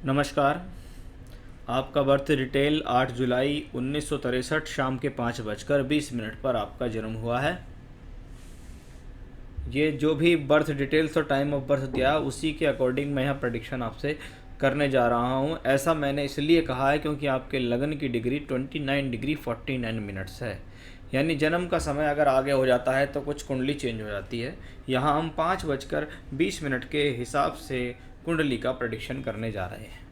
नमस्कार। आपका birth detail 8 जुलाई 1963 शाम के 5:20 पर आपका जन्म हुआ है। ये जो भी बर्थ डिटेल्स और टाइम ऑफ बर्थ दिया उसी के अकॉर्डिंग मैं यहाँ प्रडिक्शन आपसे करने जा रहा हूँ। ऐसा मैंने इसलिए कहा है क्योंकि आपके लगन की डिग्री 29 डिग्री 49 मिनट्स है, यानी जन्म का समय अगर आगे हो जाता है तो कुछ कुंडली चेंज हो जाती है। यहाँ हम 5:20 के हिसाब से कुंडली का प्रडिक्शन करने जा रहे हैं।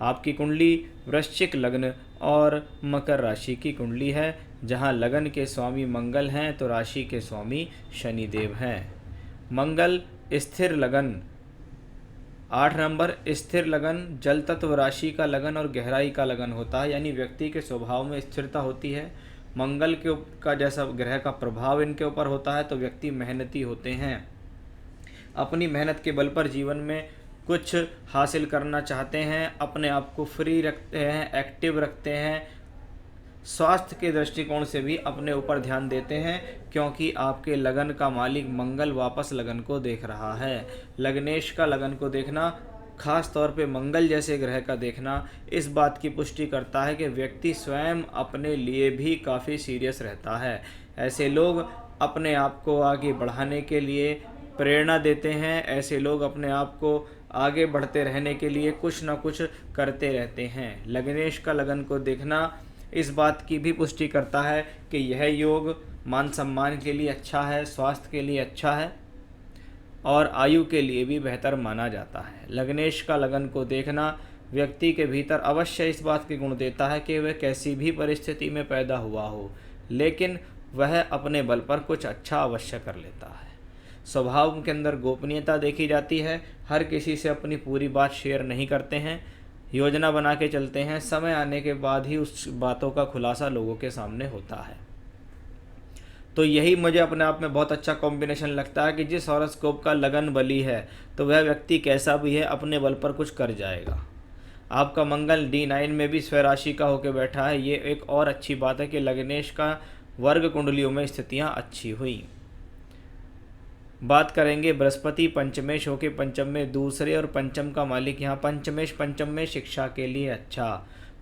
आपकी कुंडली वृश्चिक लग्न और मकर राशि की कुंडली है, जहां लगन के स्वामी मंगल हैं तो राशि के स्वामी शनिदेव हैं। मंगल स्थिर लगन 8 नंबर स्थिर लगन जल तत्व राशि का लगन और गहराई का लगन होता है, यानी व्यक्ति के स्वभाव में स्थिरता होती है। मंगल का जैसा ग्रह का प्रभाव इनके ऊपर होता है तो व्यक्ति मेहनती होते हैं, अपनी मेहनत के बल पर जीवन में कुछ हासिल करना चाहते हैं, अपने आप को फ्री रखते हैं, एक्टिव रखते हैं। स्वास्थ्य के दृष्टिकोण से भी अपने ऊपर ध्यान देते हैं, क्योंकि आपके लगन का मालिक मंगल वापस लगन को देख रहा है। लग्नेश का लगन को देखना, खास तौर पे मंगल जैसे ग्रह का देखना, इस बात की पुष्टि करता है कि व्यक्ति स्वयं अपने लिए भी काफ़ी सीरियस रहता है। ऐसे लोग अपने आप को आगे बढ़ाने के लिए प्रेरणा देते हैं, ऐसे लोग अपने आप को आगे बढ़ते रहने के लिए कुछ ना कुछ करते रहते हैं। लग्नेश का लगन को देखना इस बात की भी पुष्टि करता है कि यह योग मान सम्मान के लिए अच्छा है, स्वास्थ्य के लिए अच्छा है और आयु के लिए भी बेहतर माना जाता है। लग्नेश का लगन को देखना व्यक्ति के भीतर अवश्य इस बात के गुण देता है कि वह कैसी भी परिस्थिति में पैदा हुआ हो, लेकिन वह अपने बल पर कुछ अच्छा अवश्य कर लेता है। स्वभाव के अंदर गोपनीयता देखी जाती है, हर किसी से अपनी पूरी बात शेयर नहीं करते हैं, योजना बना के चलते हैं, समय आने के बाद ही उस बातों का खुलासा लोगों के सामने होता है। तो यही मुझे अपने आप में बहुत अच्छा कॉम्बिनेशन लगता है कि जिस हॉरोस्कोप का लगन बली है तो वह व्यक्ति कैसा भी है अपने बल पर कुछ कर जाएगा। आपका मंगल D9 में भी स्वराशि का होकर बैठा है, ये एक और अच्छी बात है कि लग्नेश का वर्ग कुंडलियों में स्थितियाँ अच्छी हुई। बात करेंगे बृहस्पति पंचमेश होके पंचम में, दूसरे और पंचम का मालिक यहाँ पंचमेश पंचम में शिक्षा के लिए अच्छा,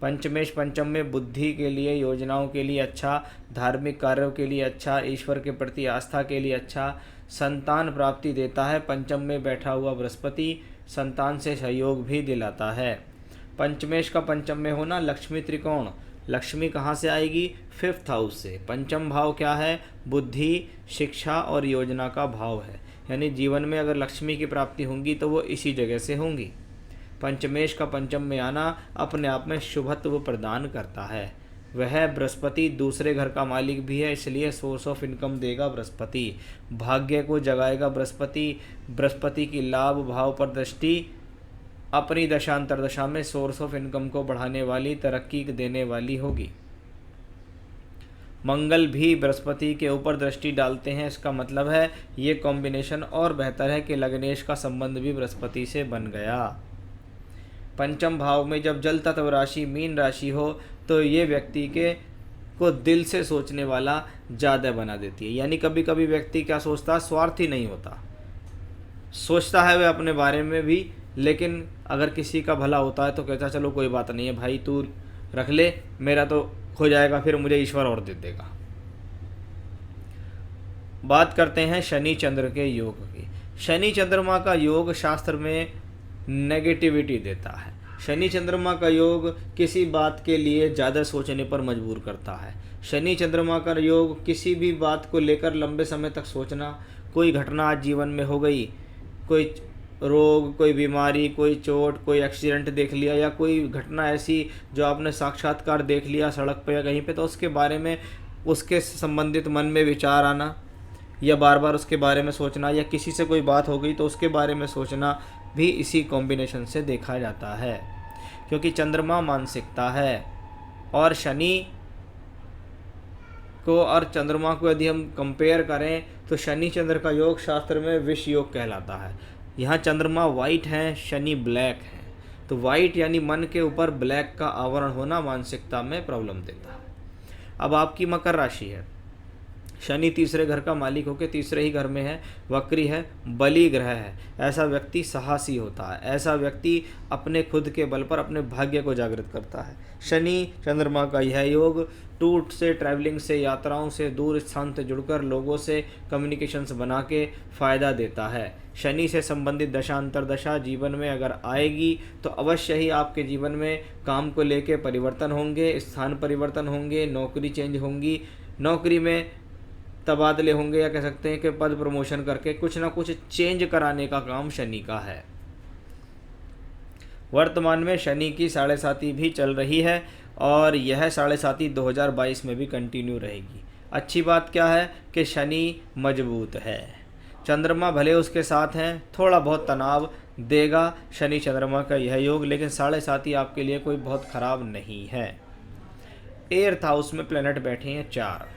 पंचमेश पंचम में बुद्धि के लिए, योजनाओं के लिए अच्छा, धार्मिक कार्यों के लिए अच्छा, ईश्वर के प्रति आस्था के लिए अच्छा, संतान प्राप्ति देता है। पंचम में बैठा हुआ बृहस्पति संतान से सहयोग भी दिलाता है। पंचमेश का पंचम में होना लक्ष्मी त्रिकोण, लक्ष्मी कहाँ से आएगी? 5th हाउस से। पंचम भाव क्या है? बुद्धि, शिक्षा और योजना का भाव है, यानी जीवन में अगर लक्ष्मी की प्राप्ति होंगी तो वो इसी जगह से होंगी। पंचमेश का पंचम में आना अपने आप में शुभत्व प्रदान करता है। वह बृहस्पति दूसरे घर का मालिक भी है, इसलिए सोर्स ऑफ इनकम देगा बृहस्पति, भाग्य को जगाएगा बृहस्पति। बृहस्पति की लाभ भाव पर दृष्टि अपनी दशांतर दशा में सोर्स ऑफ इनकम को बढ़ाने वाली, तरक्की देने वाली होगी। मंगल भी बृहस्पति के ऊपर दृष्टि डालते हैं, इसका मतलब है ये कॉम्बिनेशन और बेहतर है कि लग्नेश का संबंध भी बृहस्पति से बन गया। पंचम भाव में जब जल तत्व राशि मीन राशि हो तो ये व्यक्ति को दिल से सोचने वाला ज़्यादा बना देती है, यानी कभी कभी व्यक्ति क्या सोचता है, स्वार्थी नहीं होता, सोचता है वह अपने बारे में भी, लेकिन अगर किसी का भला होता है तो कहता चलो कोई बात नहीं है भाई, तू रख ले, मेरा तो हो जाएगा, फिर मुझे ईश्वर और दे देगा। बात करते हैं शनि चंद्र के योग की। शनि चंद्रमा का योग शास्त्र में नेगेटिविटी देता है। शनि चंद्रमा का योग किसी बात के लिए ज़्यादा सोचने पर मजबूर करता है। शनि चंद्रमा का योग किसी भी बात को लेकर लंबे समय तक सोचना, कोई घटना आज जीवन में हो गई, कोई रोग, कोई बीमारी, कोई चोट, कोई एक्सीडेंट देख लिया, या कोई घटना ऐसी जो आपने साक्षात्कार देख लिया सड़क पर या कहीं पे, तो उसके बारे में उसके संबंधित मन में विचार आना या बार बार उसके बारे में सोचना, या किसी से कोई बात हो गई तो उसके बारे में सोचना भी इसी कॉम्बिनेशन से देखा जाता है, क्योंकि चंद्रमा मानसिकता है। और शनि को और चंद्रमा को यदि हम कंपेयर करें तो शनि चंद्र का योग शास्त्र में विष योग कहलाता है। यहाँ चंद्रमा वाइट है, शनि ब्लैक है, तो वाइट यानी मन के ऊपर ब्लैक का आवरण होना मानसिकता में प्रॉब्लम देता है। अब आपकी मकर राशि है, शनि तीसरे घर का मालिक होकर तीसरे ही घर में है, वक्री है, बली ग्रह है। ऐसा व्यक्ति साहसी होता है, ऐसा व्यक्ति अपने खुद के बल पर अपने भाग्य को जागृत करता है। शनि चंद्रमा का यह योग टूर से, ट्रैवलिंग से, यात्राओं से, दूर स्थान से जुड़कर लोगों से कम्युनिकेशंस बना के फ़ायदा देता है। शनि से संबंधित दशा अंतरदशा जीवन में अगर आएगी तो अवश्य ही आपके जीवन में काम को लेके परिवर्तन होंगे, स्थान परिवर्तन होंगे, नौकरी चेंज होंगी, नौकरी में तबादले होंगे, या कह सकते हैं कि पद प्रमोशन करके कुछ ना कुछ चेंज कराने का काम शनि का है। वर्तमान में शनि की 7.5 भी चल रही है और यह 7.5 2022 में भी कंटिन्यू रहेगी। अच्छी बात क्या है कि शनि मजबूत है। चंद्रमा भले उसके साथ हैं, थोड़ा बहुत तनाव देगा शनि चंद्रमा का यह योग, लेकिन 7.5 आपके लिए कोई बहुत ख़राब नहीं है। 8th हाउस में प्लैनेट बैठे हैं 4,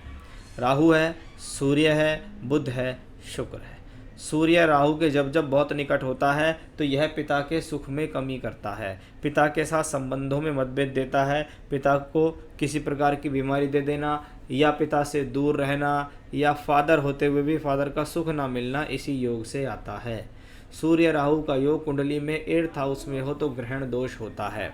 राहु है, सूर्य है, बुध है, शुक्र है। सूर्य राहु के जब जब बहुत निकट होता है तो यह पिता के सुख में कमी करता है, पिता के साथ संबंधों में मतभेद देता है, पिता को किसी प्रकार की बीमारी दे देना या पिता से दूर रहना या फादर होते हुए भी फादर का सुख ना मिलना इसी योग से आता है। सूर्य राहु का योग कुंडली में 8th हाउस में हो तो ग्रहण दोष होता है।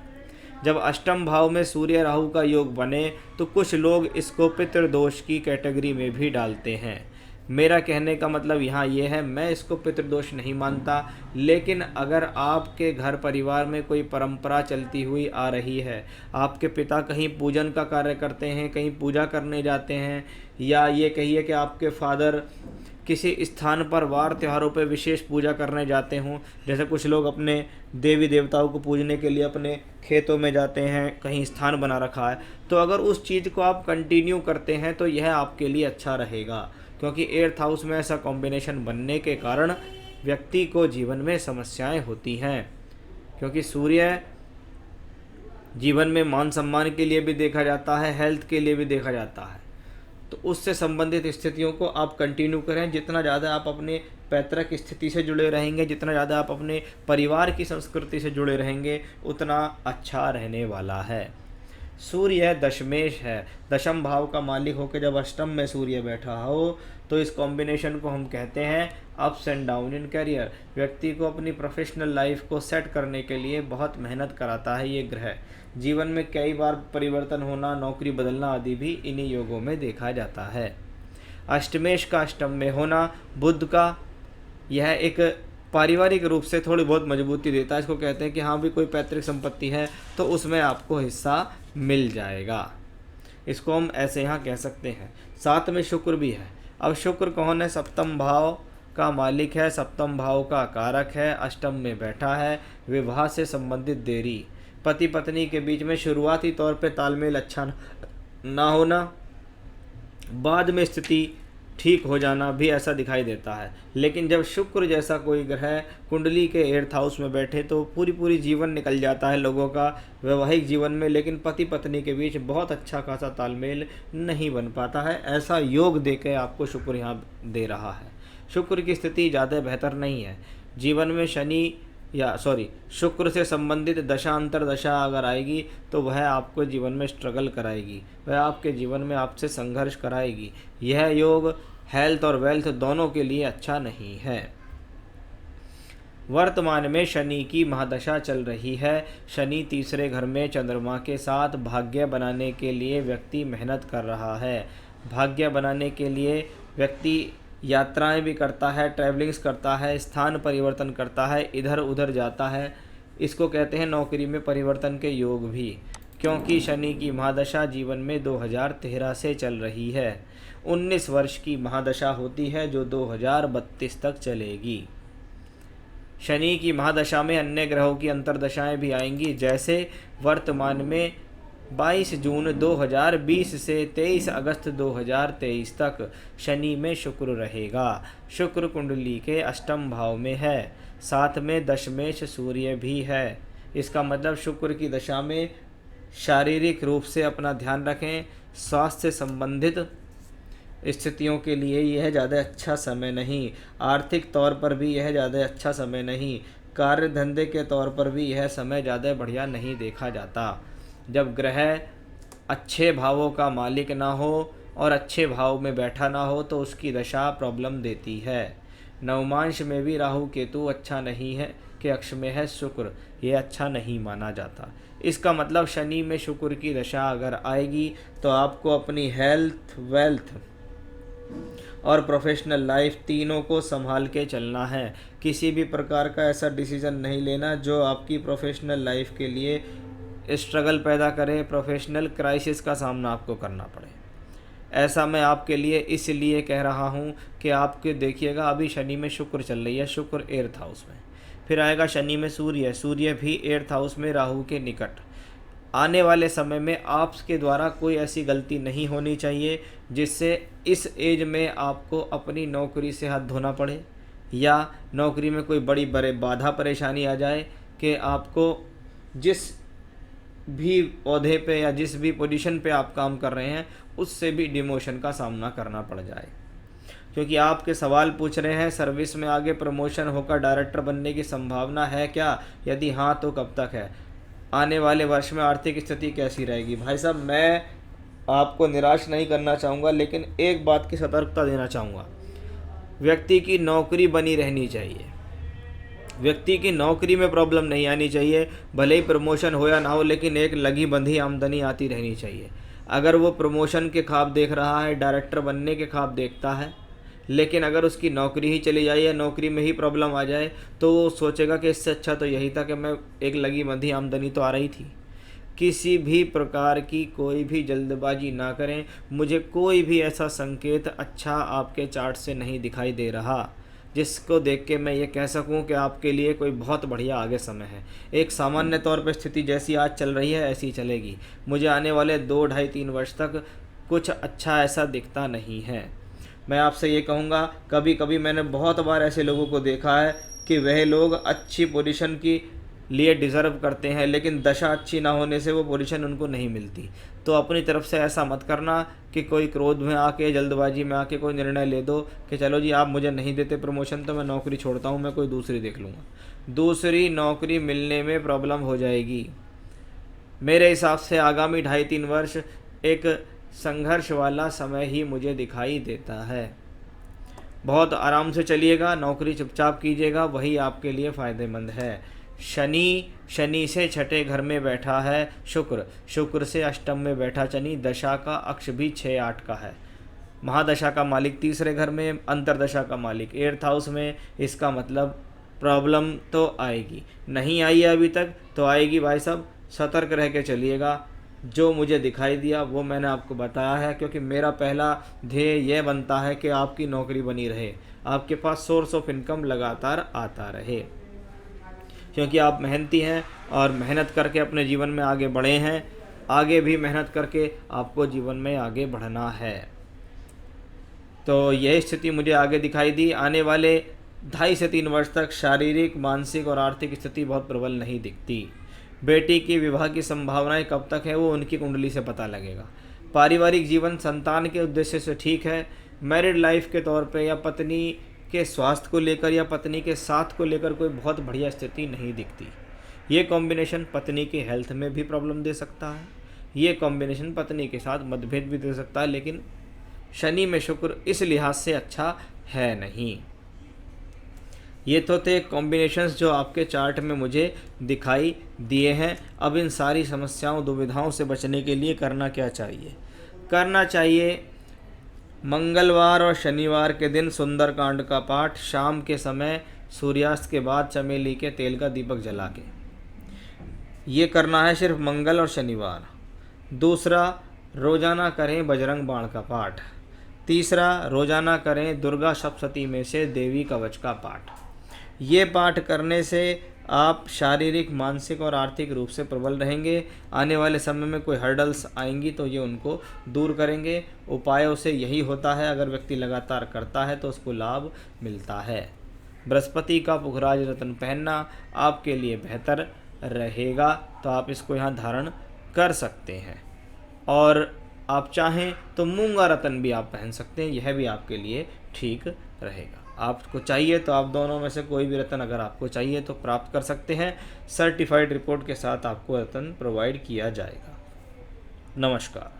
जब अष्टम भाव में सूर्य राहु का योग बने तो कुछ लोग इसको पितृदोष की कैटेगरी में भी डालते हैं। मेरा कहने का मतलब यहाँ ये है, मैं इसको पितृदोष नहीं मानता, लेकिन अगर आपके घर परिवार में कोई परंपरा चलती हुई आ रही है, आपके पिता कहीं पूजन का कार्य करते हैं, कहीं पूजा करने जाते हैं, या ये कहिए कि आपके फादर किसी स्थान पर वार त्योहारों पर विशेष पूजा करने जाते हों, जैसे कुछ लोग अपने देवी देवताओं को पूजने के लिए अपने खेतों में जाते हैं, कहीं स्थान बना रखा है, तो अगर उस चीज़ को आप कंटिन्यू करते हैं तो यह आपके लिए अच्छा रहेगा, क्योंकि 8th हाउस में ऐसा कॉम्बिनेशन बनने के कारण व्यक्ति को जीवन में समस्याएं होती हैं। क्योंकि सूर्य जीवन में मान सम्मान के लिए भी देखा जाता है, हेल्थ के लिए भी देखा जाता है, तो उससे संबंधित स्थितियों को आप कंटिन्यू करें। जितना ज़्यादा आप अपने पैतृक स्थिति से जुड़े रहेंगे, जितना ज़्यादा आप अपने परिवार की संस्कृति से जुड़े रहेंगे, उतना अच्छा रहने वाला है। सूर्य दशमेश है, दशम भाव का मालिक होकर जब अष्टम में सूर्य बैठा हो तो इस कॉम्बिनेशन को हम कहते हैं ups and down in career. व्यक्ति को अपनी प्रोफेशनल लाइफ को सेट करने के लिए बहुत मेहनत कराता है ये ग्रह। जीवन में कई बार परिवर्तन होना, नौकरी बदलना आदि भी इन्हीं योगों में देखा जाता है। अष्टमेश का अष्टम में होना बुध का, यह एक पारिवारिक रूप से थोड़ी बहुत मजबूती देता है। इसको कहते हैं कि हाँ भी कोई पैतृक संपत्ति है तो उसमें आपको हिस्सा मिल जाएगा, इसको हम ऐसे यहाँ कह सकते हैं। साथ में शुक्र भी है। अब शुक्र कौन है? सप्तम भाव का मालिक है, सप्तम भाव का कारक है, अष्टम में बैठा है। विवाह से संबंधित देरी, पति पत्नी के बीच में शुरुआती तौर पे तालमेल अच्छा ना होना, बाद में स्थिति ठीक हो जाना भी ऐसा दिखाई देता है। लेकिन जब शुक्र जैसा कोई ग्रह कुंडली के 8th हाउस में बैठे तो पूरी जीवन निकल जाता है लोगों का वैवाहिक जीवन में, लेकिन पति पत्नी के बीच बहुत अच्छा खासा तालमेल नहीं बन पाता है। ऐसा योग देकर आपको शुक्र यहाँ दे रहा है। शुक्र की स्थिति ज़्यादा बेहतर नहीं है। जीवन में शुक्र से संबंधित दशा अंतरदशा अगर आएगी तो वह आपको जीवन में स्ट्रगल कराएगी, वह आपके जीवन में आपसे संघर्ष कराएगी। यह योग हेल्थ और वेल्थ दोनों के लिए अच्छा नहीं है। वर्तमान में शनि की महादशा चल रही है। शनि तीसरे घर में चंद्रमा के साथ भाग्य बनाने के लिए व्यक्ति मेहनत कर रहा है। भाग्य बनाने के लिए व्यक्ति यात्राएं भी करता है, ट्रैवलिंग्स करता है, स्थान परिवर्तन करता है, इधर उधर जाता है। इसको कहते हैं नौकरी में परिवर्तन के योग भी, क्योंकि शनि की महादशा जीवन में 2013 से चल रही है। 19 वर्ष की महादशा होती है जो 2032 तक चलेगी। शनि की महादशा में अन्य ग्रहों की अंतर्दशाएं भी आएंगी, जैसे वर्तमान में 22 जून 2020 से 23 अगस्त 2023 तक शनि में शुक्र रहेगा। शुक्र कुंडली के अष्टम भाव में है, साथ में दशमेश सूर्य भी है। इसका मतलब शुक्र की दशा में शारीरिक रूप से अपना ध्यान रखें। स्वास्थ्य से संबंधित स्थितियों के लिए यह ज़्यादा अच्छा समय नहीं, आर्थिक तौर पर भी यह ज़्यादा अच्छा समय नहीं, कार्य धंधे के तौर पर भी यह समय ज़्यादा बढ़िया नहीं देखा जाता। जब ग्रह अच्छे भावों का मालिक ना हो और अच्छे भाव में बैठा ना हो तो उसकी दशा प्रॉब्लम देती है। नवमांश में भी राहु केतु अच्छा नहीं है कि अक्ष में है शुक्र, ये अच्छा नहीं माना जाता। इसका मतलब शनि में शुक्र की दशा अगर आएगी तो आपको अपनी हेल्थ, वेल्थ और प्रोफेशनल लाइफ तीनों को संभाल के चलना है। किसी भी प्रकार का ऐसा डिसीज़न नहीं लेना जो आपकी प्रोफेशनल लाइफ के लिए स्ट्रगल पैदा करे, प्रोफेशनल क्राइसिस का सामना आपको करना पड़े। ऐसा मैं आपके लिए इसलिए कह रहा हूँ कि आपके देखिएगा अभी शनि में शुक्र चल रही है, शुक्र 8th हाउस में, फिर आएगा शनि में सूर्य, सूर्य भी 8th हाउस में राहु के निकट। आने वाले समय में आपके द्वारा कोई ऐसी गलती नहीं होनी चाहिए जिससे इस एज में आपको अपनी नौकरी से हाथ धोना पड़े या नौकरी में कोई बड़ी बड़े बाधा परेशानी आ जाए कि आपको जिस भी ओहदे पे या जिस भी पोजीशन पे आप काम कर रहे हैं उससे भी डिमोशन का सामना करना पड़ जाए। क्योंकि आपके सवाल पूछ रहे हैं सर्विस में आगे प्रमोशन होकर डायरेक्टर बनने की संभावना है क्या, यदि हाँ तो कब तक है, आने वाले वर्ष में आर्थिक स्थिति कैसी रहेगी। भाई साहब, मैं आपको निराश नहीं करना चाहूँगा, लेकिन एक बात की सतर्कता देना चाहूँगा। व्यक्ति की नौकरी बनी रहनी चाहिए, व्यक्ति की नौकरी में प्रॉब्लम नहीं आनी चाहिए, भले ही प्रमोशन हो या ना हो, लेकिन एक लगी बंधी आमदनी आती रहनी चाहिए। अगर वो प्रमोशन के ख्वाब देख रहा है, डायरेक्टर बनने के ख्वाब देखता है, लेकिन अगर उसकी नौकरी ही चली जाए या नौकरी में ही प्रॉब्लम आ जाए तो वो सोचेगा कि इससे अच्छा तो यही था कि मैं एक लगी बंधी आमदनी तो आ रही थी। किसी भी प्रकार की कोई भी जल्दबाजी ना करें। मुझे कोई भी ऐसा संकेत अच्छा आपके चार्ट से नहीं दिखाई दे रहा जिसको देख के मैं ये कह सकूं कि आपके लिए कोई बहुत बढ़िया आगे समय है। एक सामान्य तौर पर स्थिति जैसी आज चल रही है ऐसी चलेगी। मुझे आने वाले 2, 2.5, 3 वर्ष तक कुछ अच्छा ऐसा दिखता नहीं है। मैं आपसे ये कहूँगा, कभी कभी मैंने बहुत बार ऐसे लोगों को देखा है कि वह लोग अच्छी पोजीशन की लिए डिज़र्व करते हैं, लेकिन दशा अच्छी ना होने से वो पोजीशन उनको नहीं मिलती। तो अपनी तरफ से ऐसा मत करना कि कोई क्रोध में आके, जल्दबाजी में आके कोई निर्णय ले दो कि चलो जी आप मुझे नहीं देते प्रमोशन तो मैं नौकरी छोड़ता हूँ, मैं कोई दूसरी देख लूँगा। दूसरी नौकरी मिलने में प्रॉब्लम हो जाएगी। मेरे हिसाब से आगामी 2.5-3 वर्ष एक संघर्ष वाला समय ही मुझे दिखाई देता है। बहुत आराम से चलिएगा, नौकरी चुपचाप कीजिएगा, वही आपके लिए फ़ायदेमंद है। शनि से 6ठे घर में बैठा है शुक्र, शुक्र से अष्टम में बैठा शनि, दशा का अक्ष भी 6-8 का है। महादशा का मालिक 3रे घर में, अंतरदशा का मालिक 8th हाउस में। इसका मतलब प्रॉब्लम तो आएगी, नहीं आई है अभी तक तो आएगी। भाई साहब सतर्क रह के चलिएगा। जो मुझे दिखाई दिया वो मैंने आपको बताया है, क्योंकि मेरा पहला ध्येय यह बनता है कि आपकी नौकरी बनी रहे, आपके पास सोर्स ऑफ इनकम लगातार आता रहे, क्योंकि आप मेहनती हैं और मेहनत करके अपने जीवन में आगे बढ़े हैं। आगे भी मेहनत करके आपको जीवन में आगे बढ़ना है। तो यह स्थिति मुझे आगे दिखाई दी। आने वाले 2.5 से 3 वर्ष तक शारीरिक, मानसिक और आर्थिक स्थिति बहुत प्रबल नहीं दिखती। बेटी की विवाह की संभावनाएं कब तक है वो उनकी कुंडली से पता लगेगा। पारिवारिक जीवन संतान के उद्देश्य से ठीक है। मैरिड लाइफ के तौर पे या पत्नी के स्वास्थ्य को लेकर या पत्नी के साथ को लेकर कोई बहुत बढ़िया स्थिति नहीं दिखती। ये कॉम्बिनेशन पत्नी के हेल्थ में भी प्रॉब्लम दे सकता है, ये कॉम्बिनेशन पत्नी के साथ मतभेद भी दे सकता है, लेकिन शनि में शुक्र इस लिहाज से अच्छा है नहीं। ये तो थे कॉम्बिनेशंस जो आपके चार्ट में मुझे दिखाई दिए हैं। अब इन सारी समस्याओं, दुविधाओं से बचने के लिए करना क्या चाहिए? करना चाहिए मंगलवार और शनिवार के दिन सुंदरकांड का पाठ शाम के समय सूर्यास्त के बाद चमेली के तेल का दीपक जला के। ये करना है सिर्फ मंगल और शनिवार। दूसरा, रोज़ाना करें बजरंग बाण का पाठ। तीसरा, रोज़ाना करें दुर्गा सप्तशती में से देवी कवच का पाठ। ये पाठ करने से आप शारीरिक, मानसिक और आर्थिक रूप से प्रबल रहेंगे। आने वाले समय में कोई हर्डल्स आएंगी तो ये उनको दूर करेंगे। उपायों से यही होता है, अगर व्यक्ति लगातार करता है तो उसको लाभ मिलता है। बृहस्पति का पुखराज रत्न पहनना आपके लिए बेहतर रहेगा, तो आप इसको यहाँ धारण कर सकते हैं। और आप चाहें तो मूंगा रत्न भी आप पहन सकते हैं, यह भी आपके लिए ठीक रहेगा। आपको चाहिए तो आप दोनों में से कोई भी रत्न अगर आपको चाहिए तो प्राप्त कर सकते हैं। सर्टिफाइड रिपोर्ट के साथ आपको रत्न प्रोवाइड किया जाएगा। नमस्कार।